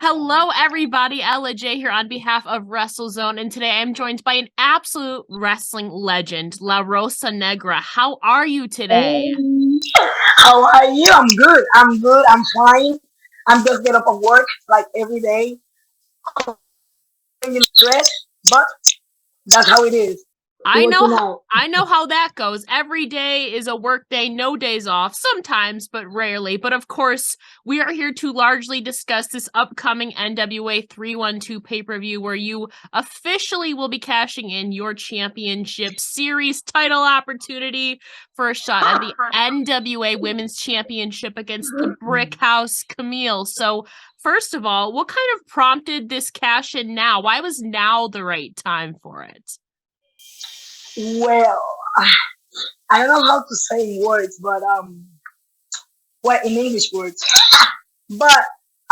Hello, everybody. Ella J here on behalf of WrestleZone, and today I'm joined by an absolute wrestling legend, La Rosa Negra. How are you today? Hey, how are you? I'm good. I'm good. I'm fine. I'm just get up at work like every day. Stress, but that's how it is. I know, Working out. I know how that goes. Every day is a work day, no days off. Sometimes, but rarely. But of course, we are here to largely discuss this upcoming NWA 312 pay-per-view, where you officially will be cashing in your championship series title opportunity for a shot at the NWA Women's Championship against the Brick House Kamille. So, first of all, what kind of prompted this cash in now? Why was now the right time for it? Well, I don't know how to say in words, but well, in English words. But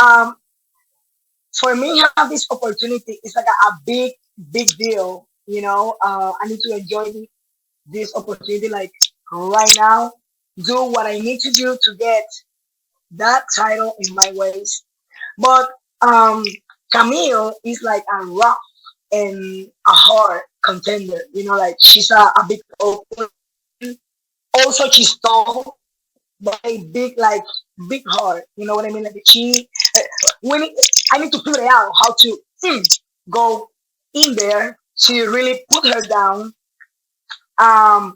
um, for me, have this opportunity is like a big, big deal. I need to enjoy this opportunity like right now. Do what I need to do to get that title in my ways. But um, Camille is like a rough and a hard contender. Like she's a big open. Also, she's tall, but a big like big heart. You know what I mean? Like she, when I need to figure out how to go in there to really put her down. I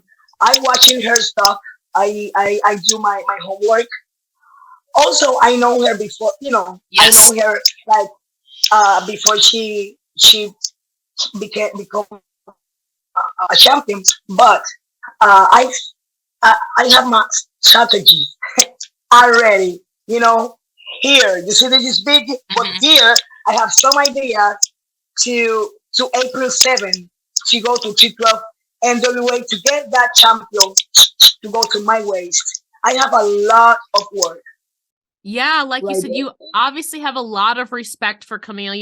watching her stuff. I do my homework. Also, I know her before. I Yes. know her like before she become a champion. But uh, I I have my strategy already. Here you see this is big, but Mhm. here I have some ideas to April 7th to go to T12 NWA to get that champion to go to my waist. I have a lot of work Yeah, like you right said, there. you obviously have a lot of respect for Kamille.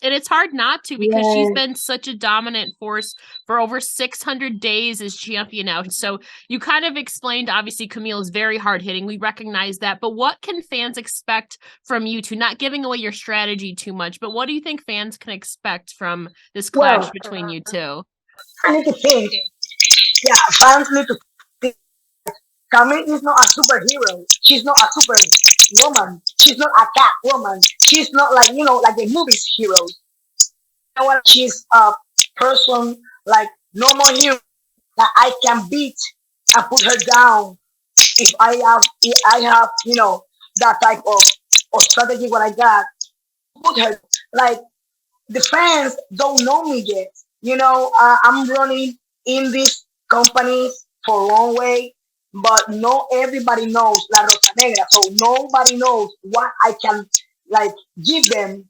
And it's hard not to because she's Yeah. been such a dominant force for over 600 days as champion now. So you kind of explained, obviously, Kamille is very hard hitting. We recognize that. But what can fans expect from you two? Not giving away your strategy too much, but what do you think fans can expect from this clash Well, between you two? I need to think. Yeah, fans need to think. Camille is not a superhero. She's not a super woman. She's not a cat woman. She's not like like the movies heroes. You know what? She's a person like normal hero that I can beat and put her down if I have that type of strategy what I got. Put her like the fans don't know me yet. I'm running in these companies for a long way, but not everybody knows La Rosa Negra. So nobody knows what I can like give them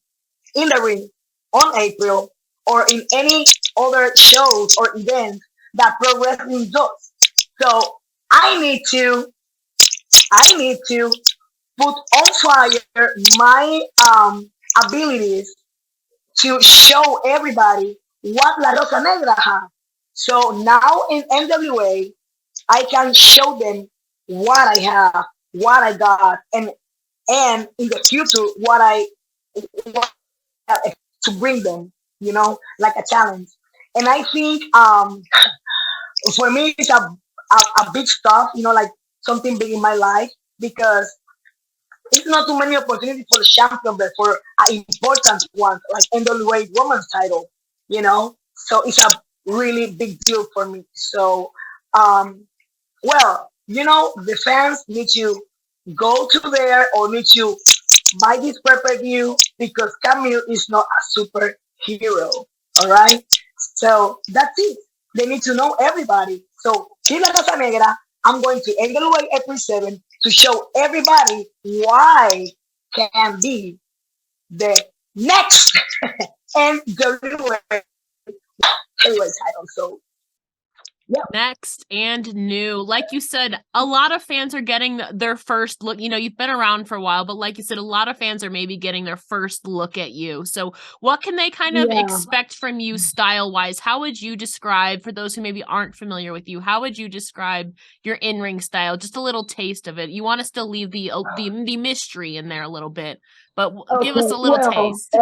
in the ring on April or in any other shows or events that pro wrestling does. So I need to I need to put on fire my abilities to show everybody what La Rosa Negra has. So now in NWA, I can show them what I have, what I got, and in the future what to bring them. Like a challenge. And I think for me it's a big stuff. Like something big in my life because it's not too many opportunities for the champion, but for important ones like NWA Women's title, So it's a really big deal for me. So, well, the fans need to go to there or need to buy this pay-per-view because Camille is not a superhero. All right. So that's it. They need to know everybody. So, Chila Casa Negra, I'm going to NWA April 7th to show everybody why can be the next NWA heavyweight title. So, yeah. Next and new. Like you said, a lot of fans are getting their first look. You've been around for a while, but like you said, a lot of fans are maybe getting their first look at you. So, what can they kind of Yeah. expect from you style wise? How would you describe, for those who maybe aren't familiar with you, how would you describe your in ring style? Just a little taste of it. You want to still leave the mystery in there a little bit. but give us Okay, a little well, taste.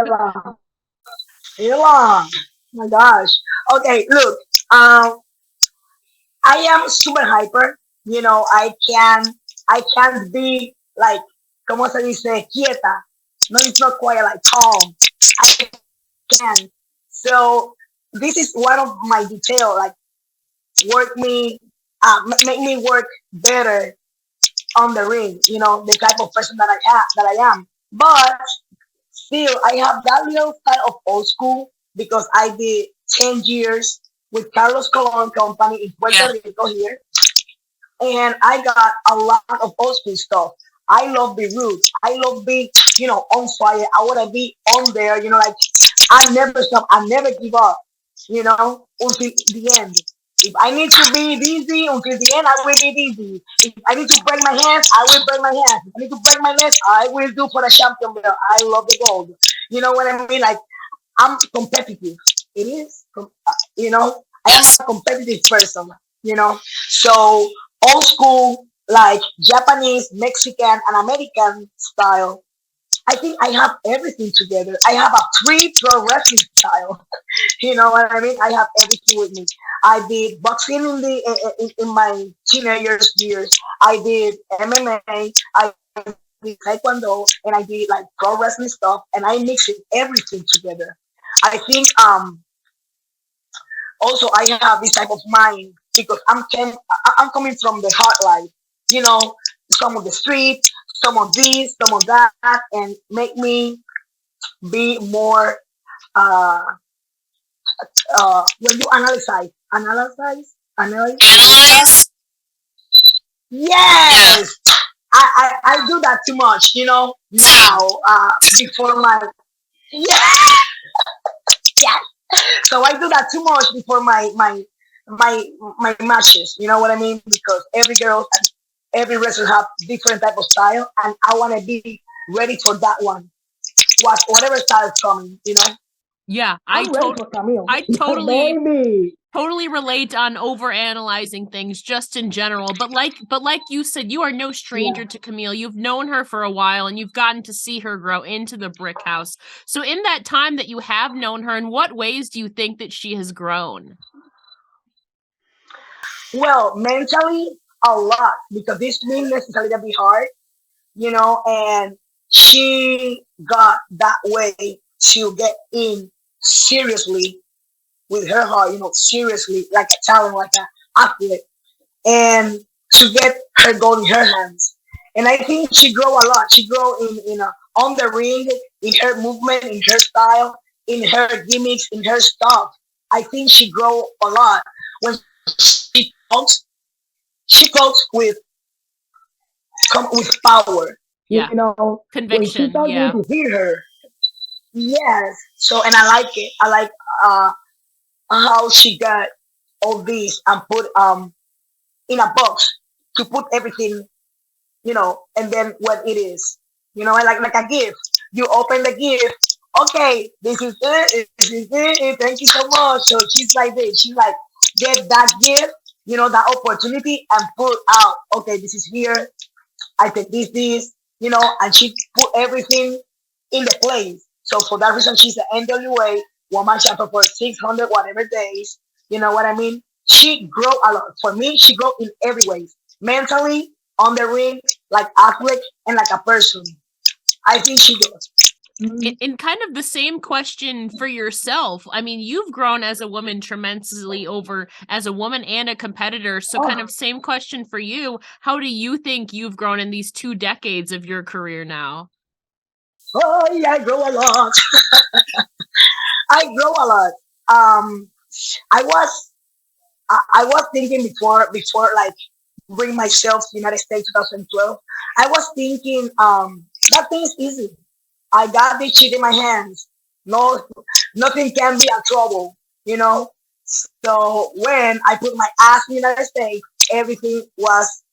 Ella, my gosh. Okay, look, I am super hyper. You know, I can't be like, como se dice, quieta. No, it's not quite like calm. I can. So this is one of my detail, like work me, make me work better on the ring. You know, the type of person that I am. But still, I have that little style of old school because I did 10 years with Carlos Colon Company in Puerto Yeah. Rico here, and I got a lot of old school stuff. I love the roots. I love being, on fire. I want to be on there, like I never stop. I never give up, until the end. If I need to be busy until the end, I will be busy. If I need to break my hands, I will break my hands. If I need to break my legs, I will do for the champion belt. I love the gold. You know what I mean? Like I'm competitive. It is, I am a competitive person. So old school, like Japanese, Mexican, and American style. I think I have everything together. I have a three pro wrestling style. You know what I mean? I have everything with me. I did boxing in my teenagers years. I did MMA. I did taekwondo, and I did like pro wrestling stuff. And I mixed everything together. I think also I have this type of mind because I'm coming from the hard life. You know, some of the street, some of this, some of that, and make me be more uh when you analyze. Analyze. Yeah. Yes, I do that too much. Same. Now before my yeah yeah. So I do that too much before my matches. You know what I mean? Because every girl and every wrestler have different type of style, and I want to be ready for that one. Whatever style is coming. Yeah, I'm ready for Kamille. I totally Baby. totally relate on over analyzing things just in general. But like you said, you are no stranger Yeah. to Kamille. You've known her for a while and you've gotten to see her grow into the brick house. So in that time that you have known her, in what ways do you think that she has grown? Well, mentally, a lot because this didn't necessarily be hard, and she got that way to get in seriously with her heart, seriously, like a talent, like an athlete, and to get her goal in her hands. And I think she grow a lot. She grow on the ring, in her movement, in her style, in her gimmicks, in her stuff. I think she grow a lot when she talks. She talks with power. Yeah. When she Conviction. talks, you need Yeah. to hear her. Yes. So, and I like it. I like how she got all these and put in a box to put everything, and then what it is, like a gift. You open the gift. Okay, this is it. This is it. Thank you so much. So she's like this. She's like get that gift, that opportunity, and put out. Okay, this is here. I take this, and she put everything in the place. So for that reason, she's the NWA Woman Champion for 600 whatever days. You know what I mean? She grow a lot. For me, she grow in every way. Mentally, on the ring, like athlete, and like a person. I think she does. In kind of the same question for yourself. I mean, you've grown as a woman tremendously over as a woman and a competitor. So kind Oh, of same question for you. How do you think you've grown in these 2 decades of your career now? oh yeah, I grow a lot. I grow a lot. Um, I was I was thinking before like bring myself to United States 2012. I was thinking that thing's easy. I got this shit in my hands. No, nothing can be a trouble, you know. So when I put my ass in the United States, everything was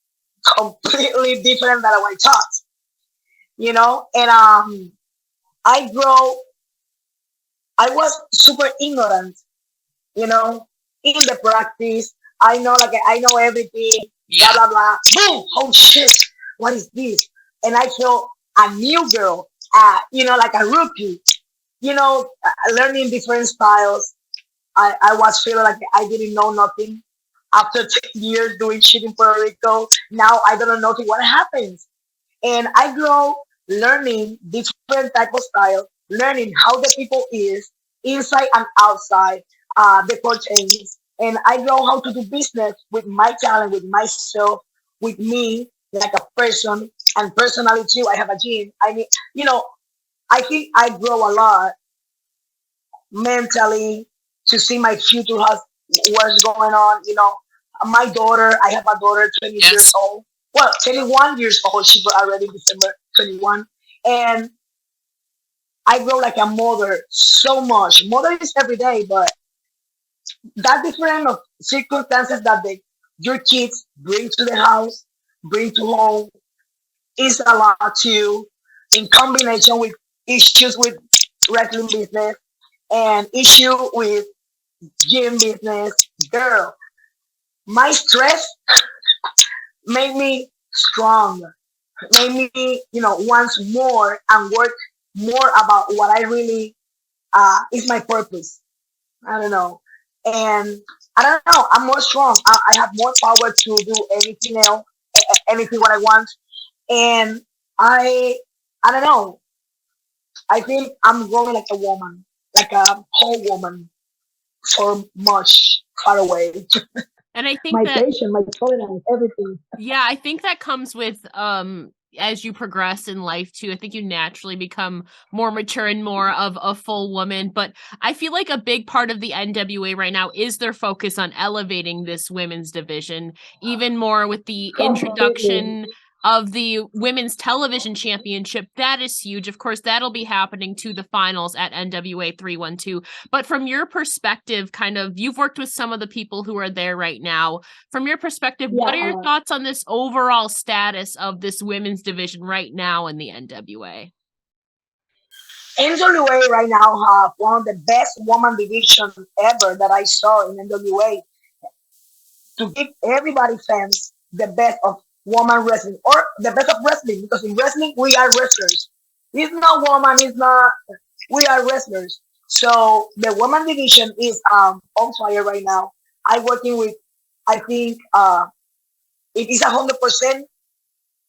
completely different than what I thought, And I grow. I was super ignorant, you know, in the practice. I know everything. Blah Yeah. blah blah. Boom! Oh shit! What is this? And I feel a new girl. like a rookie, learning different styles. I was feeling like I didn't know nothing. After 10 years doing shit in Puerto Rico, now I don't know nothing what happens. And I grow learning different type of style, learning how the people is inside and outside the curtains. And I know how to do business with my talent, with myself, with me, like a person, and personality too. I have a gene. I mean, I think I grow a lot mentally to see my future, has what's going on. My daughter, I have a daughter, 20 years old. Well, 21 years old. She was already December 21. And I grow like a mother so much. Mother is every day, but that different of circumstances that your kids bring to the house, bring to home, is a lot too, in combination with issues with wrestling business and issue with gym business. Girl, my stress made me strong, made me, once more and work more about what I really is my purpose. I don't know. And I don't know, I'm more strong. I have more power to do anything else, anything what I want. And I don't know. I think I'm growing like a woman, like a whole woman, so much far away. And I think My that patience, my tolerance, everything. yeah, I think that comes with as you progress in life too. I think you naturally become more mature and more of a full woman. But I feel like a big part of the NWA right now is their focus on elevating this women's division even more with the Completely. introduction of the women's television championship. That is huge. Of course, that'll be happening to the finals at NWA 312. But from your perspective, kind of, you've worked with some of the people who are there right now. From your perspective, Yeah. what are your thoughts on this overall status of this women's division right now in the NWA? NWA right now have one of the best woman division ever that I saw in NWA, to give everybody fans the best of woman wrestling, or the best of wrestling, because in wrestling we are wrestlers. It's not woman, it's not, we are wrestlers. So the woman division is on fire right now. I working with, I think it is 100%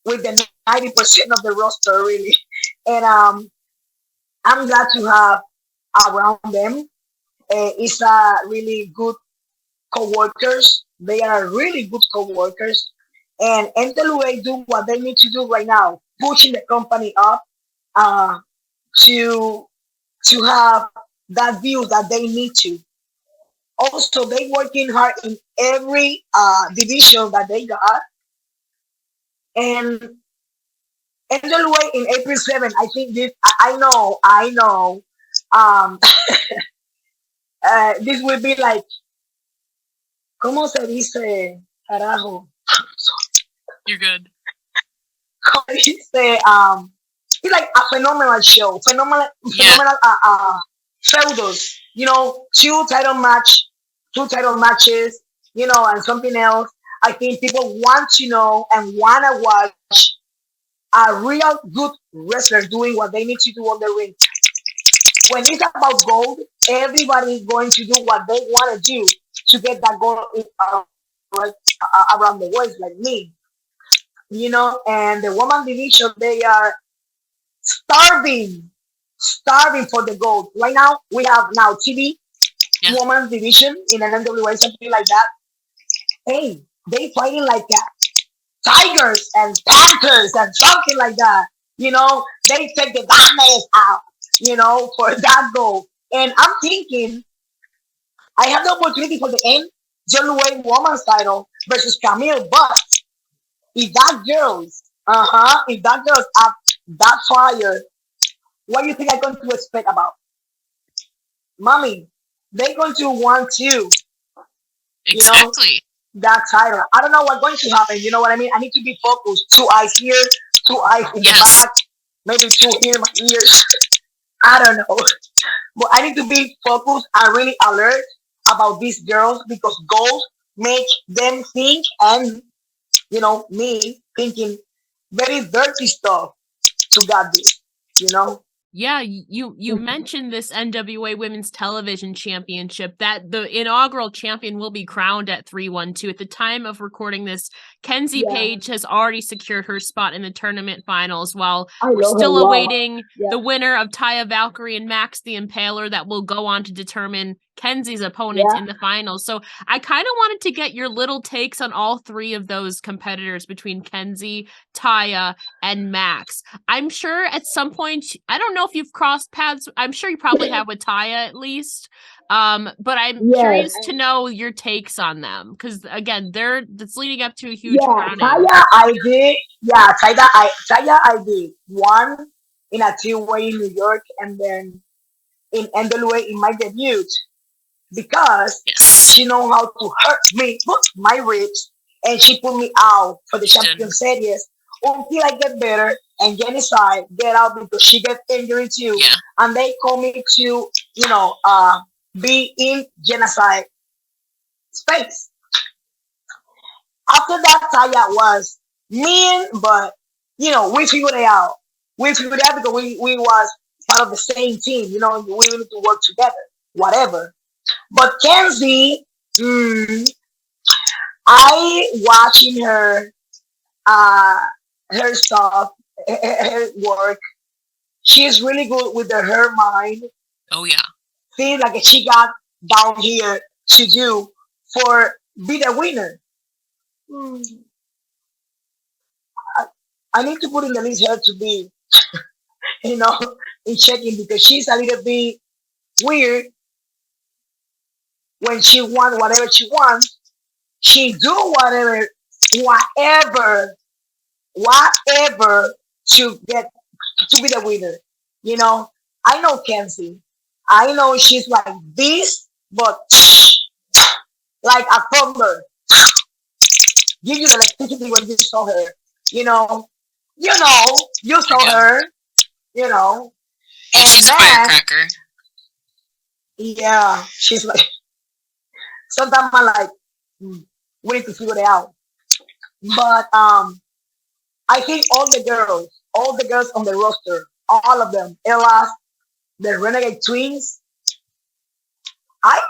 with the 90% of the roster really. And I'm glad to have around them. It's a really good co-workers. They are really good co-workers. And NWA do what they need to do right now, pushing the company up uh, to have that view that they need to. Also, they working hard in every division that they got. And NWA in April 7th, I think this, I know, um, this will be like, ¿cómo se dice, carajo? You're good. It's like a phenomenal show, phenomenal feudos. Two title matches, and something else. I think people want to know and want to watch a real good wrestler doing what they need to do on the ring. When it's about gold, everybody is going to do what they want to do to get that gold right, around the world, like me. And the woman division, they are starving for the gold. Right now, we have now TV, women's division in an NWA, something like that. Hey, they fighting like tigers and panthers and something like that. They take the darkness out, for that goal. And I'm thinking, I have the opportunity for the NWA Women's title versus Kamille, but if that girl's up that fire, what do you think I'm going to expect about? Mommy, they're going to want to, Exactly. That title. I don't know what's going to happen. You know what I mean? I need to be focused. 2 eyes here, 2 eyes in the back, maybe 2 here in my ears. I don't know. But I need to be focused and really alert about these girls, because goals make them think, and me thinking very dirty stuff to get this. you know? Yeah, you mentioned this NWA Women's Television Championship, that the inaugural champion will be crowned at 312. At the time of recording this, Kenzie Page has already secured her spot in the tournament finals, while we're still awaiting the winner of Taya Valkyrie and Max the Impaler that will go on to determine Kenzie's opponent in the finals. So I kind of wanted to get your little takes on all three of those competitors between Kenzie, Taya, and Max. I'm sure at some point, I don't know if you've crossed paths. I'm sure you probably have with Taya at least. But I'm curious to know your takes on them, because again, that's leading up to a huge crowning. Taya, I did. Yeah, Taya, I did one in a two-way in New York, and then in NWA in my debut, because she know how to hurt me, my ribs, and she put me out for the champion series until I get better and Genocide get out because she get injured too. Yeah. And they call me to, be in Genocide space. After that, Taya was mean, but we figured it out. We figured it out because we was part of the same team. We need to work together, whatever. But Kenzie, I watching her stuff, her work. She's really good with her mind. Oh yeah. Things like she got down here to do for be the winner. I need to put in the list her to be, in checking, because she's a little bit weird. When she wants whatever she wants, she do whatever to get to be the winner. I know Kenzie. I know she's like this, but like a thunder. Give you the electricity when you saw her. You saw her. And she's a firecracker. Yeah, she's like. Sometimes I'm like, we need to figure it out. But I think all the girls on the roster, all of them, Ella, the Renegade Twins, I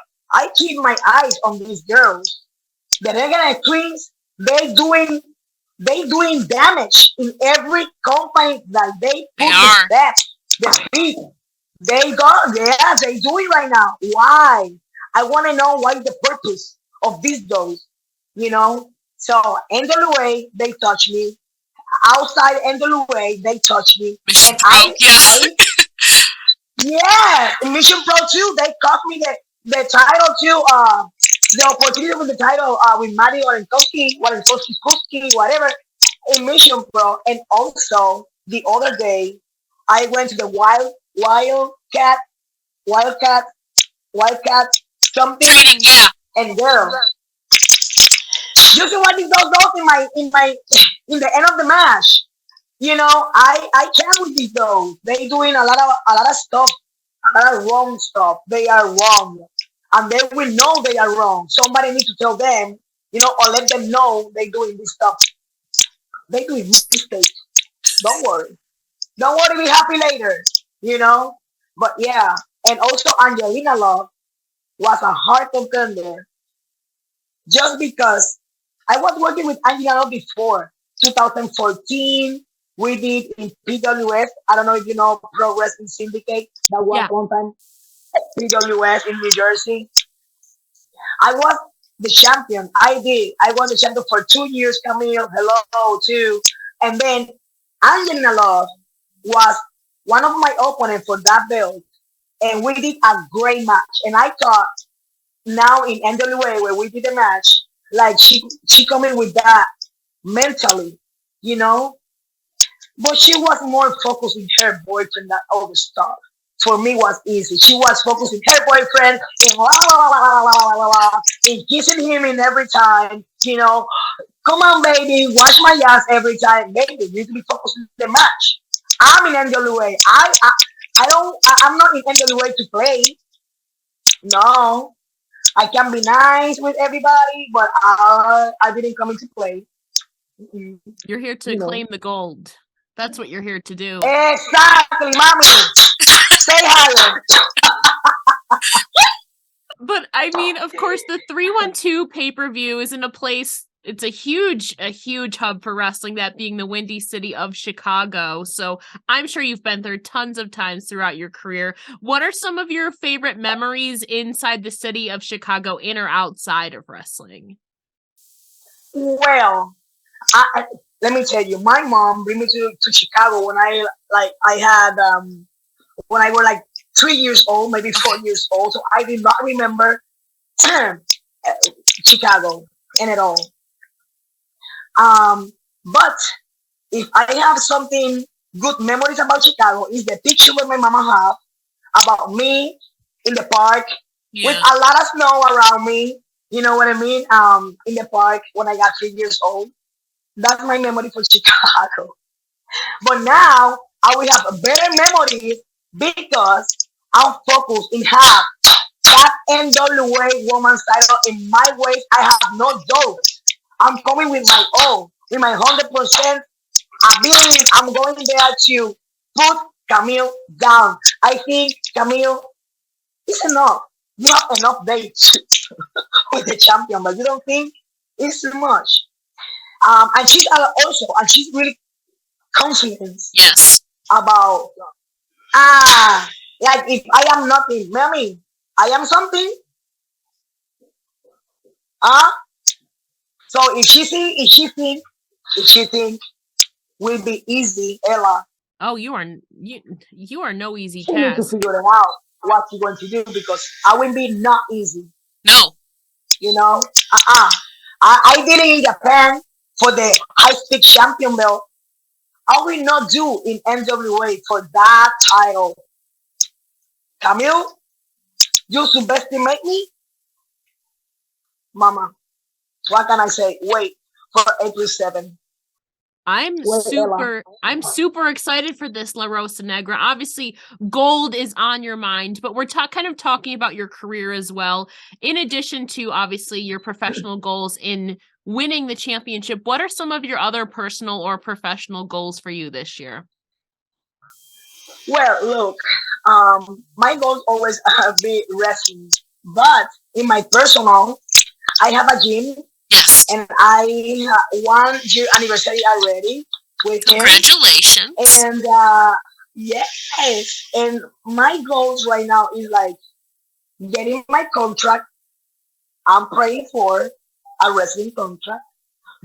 keep my eyes on these girls. The Renegade Twins, they doing damage in every company that they put the steps, the feet. They do it right now. Why? I want to know what is the purpose of these girls, So NWA, they touch me. Outside NWA, they touch me. Mission Pro, Mission Pro too. They cost me the title too. The opportunity with the title with Maddie Walenkowski, whatever, in Mission Pro. And also the other day, I went to the Wildcat something training, and girls. You see what these girls do in the end of the match. I can't with these girls. They doing a lot of stuff, a lot of wrong stuff. They are wrong, and they will know they are wrong. Somebody needs to tell them, or let them know they doing this stuff. They doing mistakes. Don't worry, be happy later. But yeah, and also Angelina Love was a hard contender, just because I was working with Angelina Love before 2014. We did in PWS. I don't know if you know Pro Wrestling Syndicate. That was one time at PWS in New Jersey. I was the champion. I was the champion for 2 years. Kamille, hello too. And then Angelina Love was one of my opponents for that belt. And we did a great match. And I thought now in NWA where we did the match, like she coming with that mentally, But she was more focused in her boyfriend than all the stuff. For me, it was easy. She was focused in her boyfriend and kissing him in every time. Come on, baby, wash my ass every time. Baby, you need to be focused on the match. I'm in NWA. I'm not in NWA to play. No, I can be nice with everybody, but I didn't come in to play. You're here to claim the gold. That's what you're here to do. Exactly, mommy. Say higher. But I mean, of course, the 312 pay-per-view is in a place. It's a huge hub for wrestling, that being the Windy City of Chicago. So I'm sure you've been there tons of times throughout your career. What are some of your favorite memories inside the city of Chicago, in or outside of wrestling? Well, let me tell you, my mom bring me to Chicago when I had when I was like 3 years old, maybe 4 years old. So I did not remember Chicago and at all. But if I have something good memories about Chicago, is the picture that my mama have about me in the park with a lot of snow around me. You know what I mean? In the park when I got 3 years old. That's my memory for Chicago. But now I will have better memories because I'm focused in have that NWA Women's title in my waist. I have no doubt. I'm coming with my all, with my 100% ability. I'm going there to put Kamille down. I think Kamille is enough. You have enough dates with the champion, but you don't think it's too much. And she's really confident. Yes. About like if I am nothing, mommy, I am something. So if she think will be easy, Ella. Oh, you are no easy She need to task. figure it out what you're going to do because I will be not easy. No. You know, I did it in Japan for the high speed champion belt. I will not do in NWA for that title. Kamille, you subestimate me? Mama, what can I say? Wait for April 7th. I'm super excited for this, La Rosa Negra. Obviously, gold is on your mind, but we're kind of talking about your career as well. In addition to obviously your professional goals in winning the championship, what are some of your other personal or professional goals for you this year? Well, look, my goals always be wrestling, but in my personal, I have a gym. Yes. And I 1 year anniversary already with him. Congratulations. And yes, and my goals right now is like getting my contract. I'm praying for a wrestling contract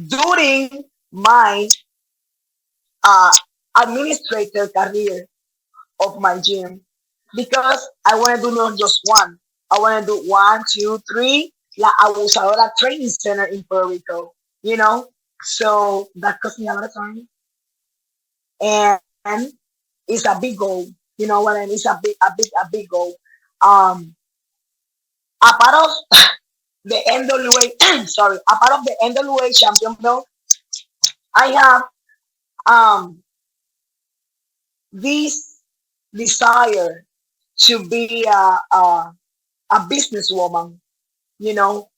during my administrator career of my gym because I want to do not just one. I want to do 1, 2, 3. La Abusadora Training Center in Puerto Rico, you know, so that cost me a lot of time, and it's a big goal. You know what I mean? It's a big goal. A part of the NWA, sorry, a part of the NWA champion belt, I have this desire to be a businesswoman. You know,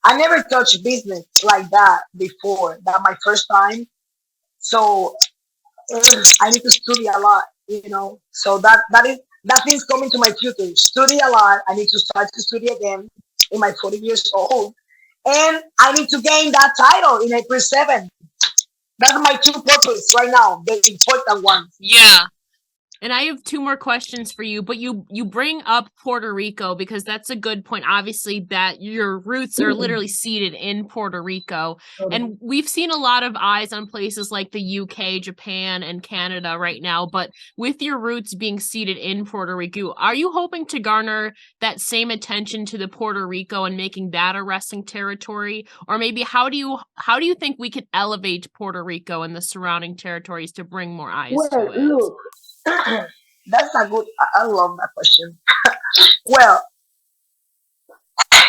I never touched business like that before. That my first time. So I need to study a lot, you know. So that thing's coming to my future. Study a lot. I need to start to study again in my 40 years old. And I need to gain that title in April 7th. That's my two purposes right now, the important ones. Yeah. And I have 2 more questions for you, but you bring up Puerto Rico because that's a good point. Obviously, that your roots are literally seated in Puerto Rico. And we've seen a lot of eyes on places like the UK, Japan, and Canada right now. But with your roots being seated in Puerto Rico, are you hoping to garner that same attention to the Puerto Rico and making that a wrestling territory? Or maybe how do you think we could elevate Puerto Rico and the surrounding territories to bring more eyes to it? Look. That's a good. I love that question. Well,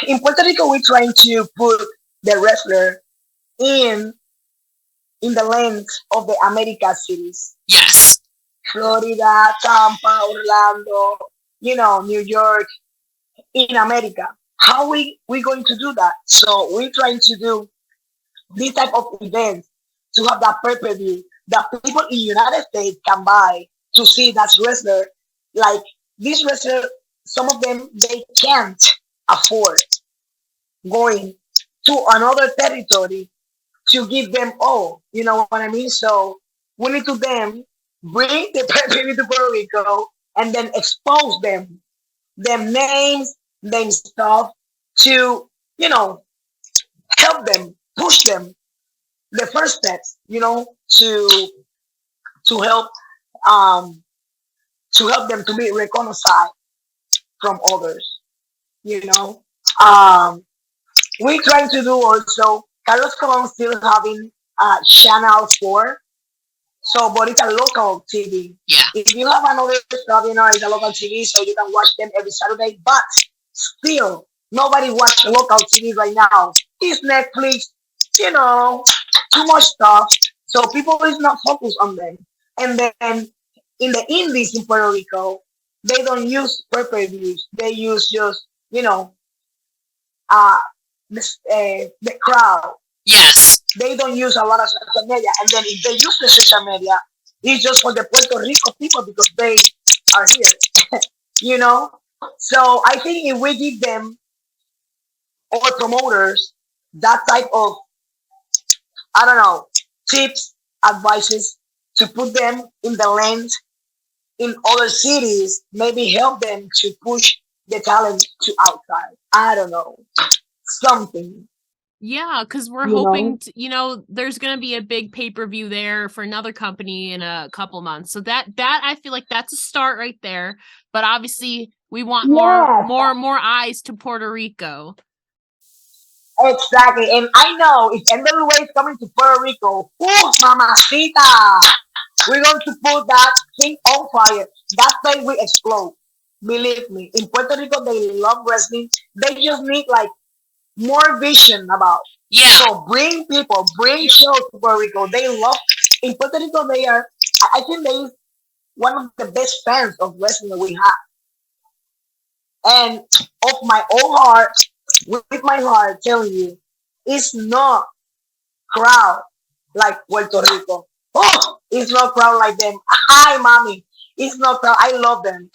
in Puerto Rico, we're trying to put the wrestler in the lens of the America cities. Yes. Florida, Tampa, Orlando, you know, New York, in America. How we going to do that? So we're trying to do this type of events to have that pay-per-view that people in United States can buy to see that wrestler. Like this wrestler, some of them they can't afford going to another territory to give them all. You know what I mean? So we need to then bring the pay to Puerto Rico and then expose them names, them stuff to, you know, help them, push them the first steps, you know, to help um to help them to be recognized from others, you know. Um we're trying to do also Carlos Colon still having channel 4. So, but it's a local TV. Yeah. If you have another stuff, you know, it's a local TV, so you can watch them every Saturday. But still, nobody watch local TV right now. It's Netflix, you know, too much stuff. So people is not focused on them. And then in the indies in Puerto Rico, they don't use pay-per-views. They use just, you know, uh, the crowd. Yes. They don't use a lot of social media, and then if they use the social media, it's just for the Puerto Rico people because they are here, you know. So I think if we give them or promoters that type of, I don't know, tips, advices to put them in the lens in other cities, maybe help them to push the talent to outside. I don't know, something. Yeah, because we're You hoping, know? you know, there's going to be a big pay-per-view there for another company in a couple months. So that I feel like that's a start right there. But obviously, we want Yes, more eyes to Puerto Rico. exactly. And I know if NWA is coming to Puerto Rico, ooh, mamacita, we're going to put that thing on fire. That place will explode. Believe me. In Puerto Rico, they love wrestling. They just need like more vision about. Yeah. So bring people, bring shows to Puerto Rico. They love in Puerto Rico. They are. I think they one of the best fans of wrestling that we have. And of my own heart, with my heart, telling you, it's not crowd like Puerto Rico. Oh, it's not crowd like them. Hi, mommy. It's not crowd. I love them.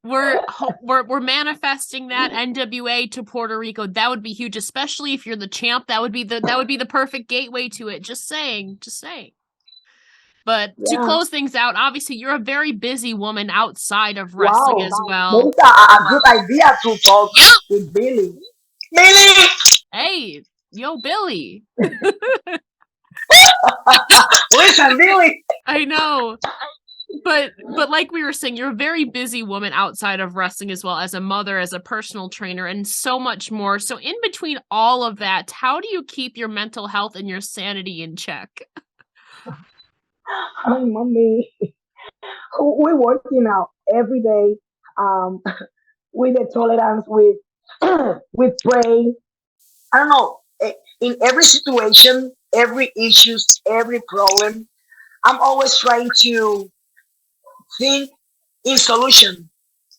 We're manifesting that NWA to Puerto Rico. That would be huge, especially if you're the champ. That would be the perfect gateway to it. Just saying. But to Yeah. close things out, obviously you're a very busy woman outside of wrestling Wow. as well. That is a good idea to talk with Billy. Billy! Hey, yo, Billy. Listen, Billy! I know. But like we were saying, you're a very busy woman outside of wrestling as well, as a mother, as a personal trainer, and so much more. So in between all of that, how do you keep your mental health and your sanity in check? Hi, mommy. We're working out every day um, with the tolerance, with pray. I don't know. In every situation, every issues, every problem, I'm always trying to think in solution.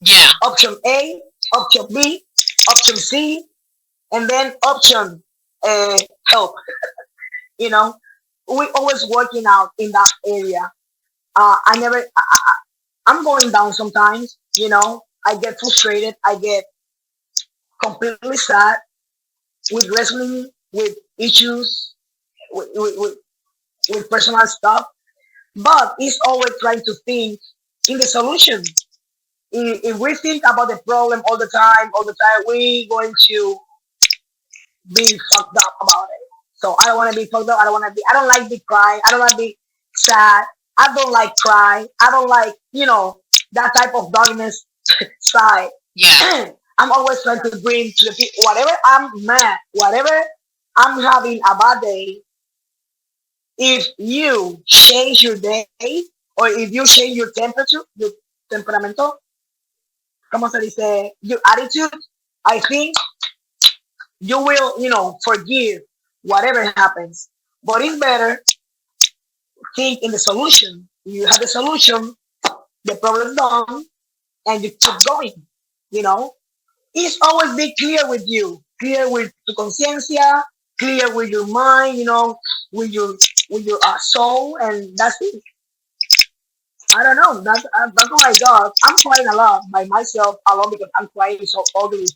Yeah. Option A, option B, option C, and then option help. You know, we always working out in that area. I never. I'm going down sometimes. You know, I get frustrated. I get completely sad with wrestling, with issues, with personal stuff. But it's always trying to think in the solution. If we think about the problem all the time, we going to be fucked up about it. So I don't want to be fucked up. I don't like be crying. I don't like be sad. I don't like cry. I don't like, you know, that type of darkness side. Yeah. I'm always trying to bring to the people, whatever I'm mad, whatever I'm having a bad day, if you change your day or if you change your temperature, your temperamento, como se dice, your attitude, I think you will, you know, forgive whatever happens. But it's better think in the solution. You have the solution, the problem's done, and you keep going. You know, it's always be clear with you, clear with your conciencia, clear with your mind. You know, with your with your soul, and that's it. I don't know. That's what I got. I'm crying a lot by myself alone because I'm crying so ugly.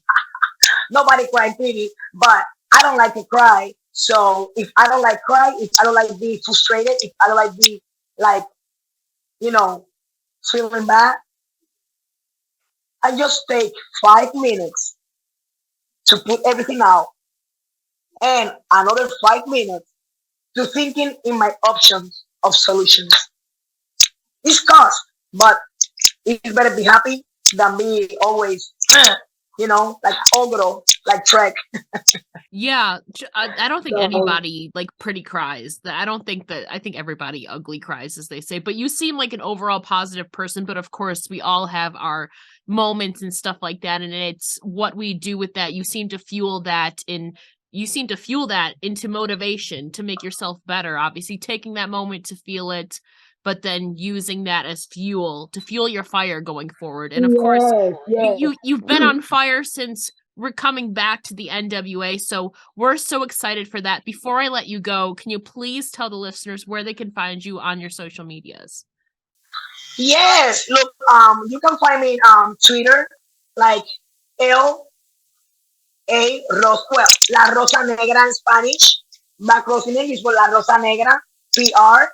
Nobody cry pretty, but I don't like to cry. So if I don't like cry, if I don't like be frustrated, if I don't like be like you know feeling bad, I just take 5 minutes to put everything out, and another 5 minutes to thinking in my options of solutions. It's cost, but it's better be happy than be always, like ogro, like Trek. Yeah, I don't think So anybody like pretty cries. I don't think that. I think everybody ugly cries, as they say. But you seem like an overall positive person. But of course, we all have our moments and stuff like that, and it's what we do with that. You seem to fuel that into motivation to make yourself better. Obviously, taking that moment to feel it, but then using that as fuel to fuel your fire going forward. And of course, yes, yes. you've been on fire since we're coming back to the NWA, so we're so excited for that. Before I let you go, can you please tell the listeners where they can find you on your social medias? Yes, look, you can find me on Twitter, like L A Rosa, well, La Rosa Negra in Spanish, back Rosa in English, but La Rosa Negra, PR.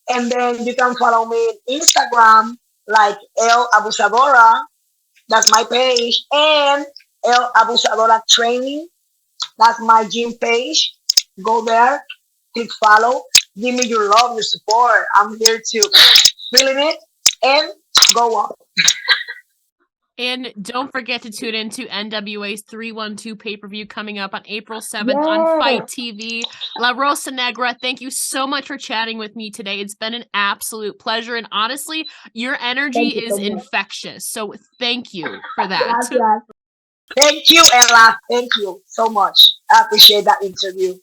And then you can follow me on Instagram, like El Abusadora, that's my page, and El Abusadora Training, that's my gym page. Go there, click follow, give me your love, your support. I'm here to feeling it and go on. And don't forget to tune into NWA's 312 pay-per-view coming up on April 7th on Fight Yes, TV. La Rosa Negra, thank you so much for chatting with me today. It's been an absolute pleasure. And honestly, your energy thank you is so much. infectious. So thank you for that. Gracias. Thank you, Ella. Thank you so much. I appreciate that interview.